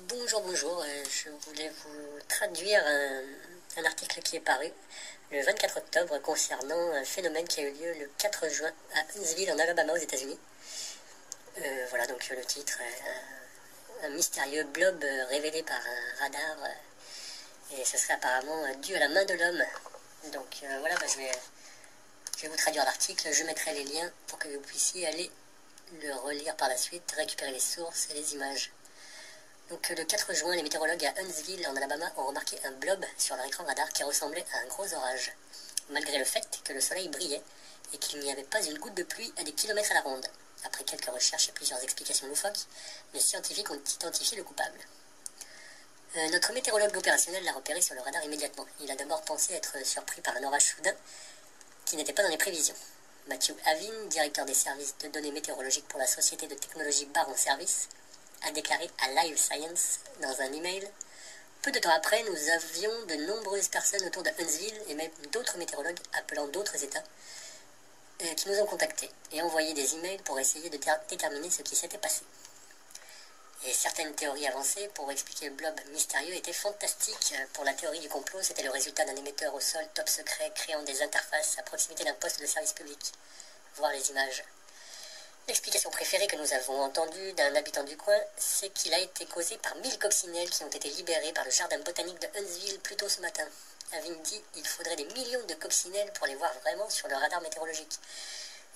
Bonjour, je voulais vous traduire un article qui est paru le 24 octobre concernant un phénomène qui a eu lieu le 4 juin à Huntsville en Alabama aux États-Unis. Voilà donc le titre, un mystérieux blob révélé par un radar et ce serait apparemment dû à la main de l'homme. Donc voilà, je vais vous traduire l'article, je mettrai les liens pour que vous puissiez aller le relire par la suite, récupérer les sources et les images. Donc le 4 juin, les météorologues à Huntsville, en Alabama, ont remarqué un blob sur leur écran radar qui ressemblait à un gros orage, malgré le fait que le soleil brillait et qu'il n'y avait pas une goutte de pluie à des kilomètres à la ronde. Après quelques recherches et plusieurs explications loufoques, les scientifiques ont identifié le coupable. Notre météorologue opérationnel l'a repéré sur le radar immédiatement. Il a d'abord pensé être surpris par un orage soudain qui n'était pas dans les prévisions. Matthew Avin, directeur des services de données météorologiques pour la société de technologie Baron Service, a déclaré à Live Science dans un email: peu de temps après, nous avions de nombreuses personnes autour de Huntsville et même d'autres météorologues appelant d'autres États qui nous ont contactés et envoyé des emails pour essayer de déterminer ce qui s'était passé. Et certaines théories avancées pour expliquer le blob mystérieux étaient fantastiques. Pour la théorie du complot, c'était le résultat d'un émetteur au sol top secret créant des interfaces à proximité d'un poste de service public. Voir les images. L'explication préférée que nous avons entendue d'un habitant du coin, c'est qu'il a été causé par 1000 coccinelles qui ont été libérées par le jardin botanique de Huntsville plus tôt ce matin. Avin dit il faudrait des millions de coccinelles pour les voir vraiment sur le radar météorologique.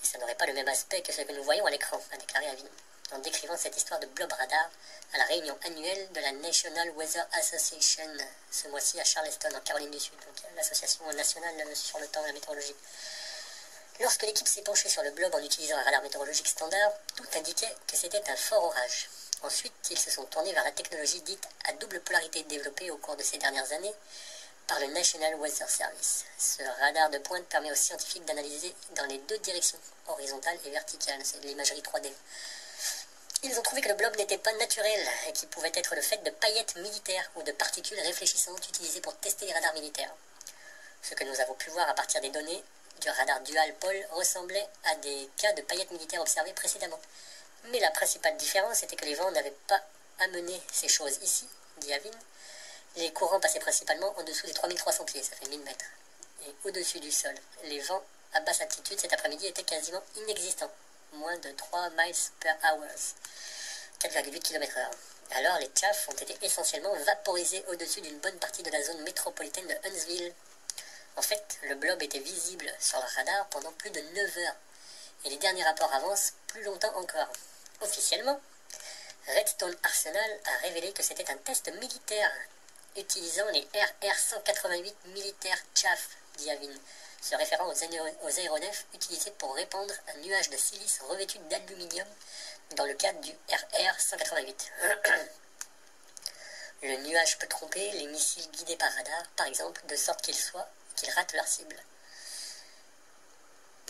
Et ça n'aurait pas le même aspect que ce que nous voyons à l'écran, a déclaré Avin, en décrivant cette histoire de blob radar à la réunion annuelle de la National Weather Association ce mois-ci à Charleston, en Caroline du Sud, donc l'association nationale sur le temps et la météorologie. Lorsque l'équipe s'est penchée sur le blob en utilisant un radar météorologique standard, tout indiquait que c'était un fort orage. Ensuite, ils se sont tournés vers la technologie dite à double polarité développée au cours de ces dernières années par le National Weather Service. Ce radar de pointe permet aux scientifiques d'analyser dans les deux directions, horizontale et verticale, c'est de l'imagerie 3D. Ils ont trouvé que le blob n'était pas naturel et qu'il pouvait être le fait de paillettes militaires ou de particules réfléchissantes utilisées pour tester les radars militaires. Ce que nous avons pu voir à partir des données du radar dual pole ressemblait à des cas de paillettes militaires observés précédemment. Mais la principale différence était que les vents n'avaient pas amené ces choses ici, dit Avin. Les courants passaient principalement en dessous des 3300 pieds, ça fait 1000 mètres. Et au-dessus du sol, les vents à basse altitude cet après-midi étaient quasiment inexistants, moins de 3 miles per hour, 4,8 km/h. Alors les chaffs ont été essentiellement vaporisés au-dessus d'une bonne partie de la zone métropolitaine de Huntsville. En fait, le blob était visible sur le radar pendant plus de 9 heures, et les derniers rapports avancent plus longtemps encore. Officiellement, Redstone Arsenal a révélé que c'était un test militaire utilisant les RR-188 militaires Chaff, dit Avin, se référant aux aéronefs utilisés pour répandre un nuage de silice revêtu d'aluminium dans le cadre du RR-188. Le nuage peut tromper les missiles guidés par radar, par exemple, de sorte qu'ils ratent leur cible.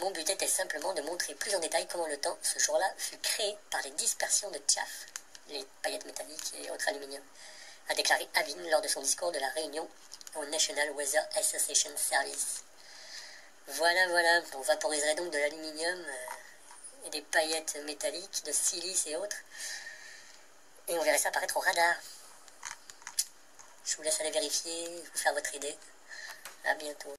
Mon but était simplement de montrer plus en détail comment le temps, ce jour-là, fut créé par les dispersions de chaff, les paillettes métalliques et autres aluminium, a déclaré Avin lors de son discours de la réunion au National Weather Association Service. Voilà, on vaporiserait donc de l'aluminium et des paillettes métalliques, de silice et autres, et on verrait ça apparaître au radar. Je vous laisse aller vérifier, vous faire votre idée. À bientôt.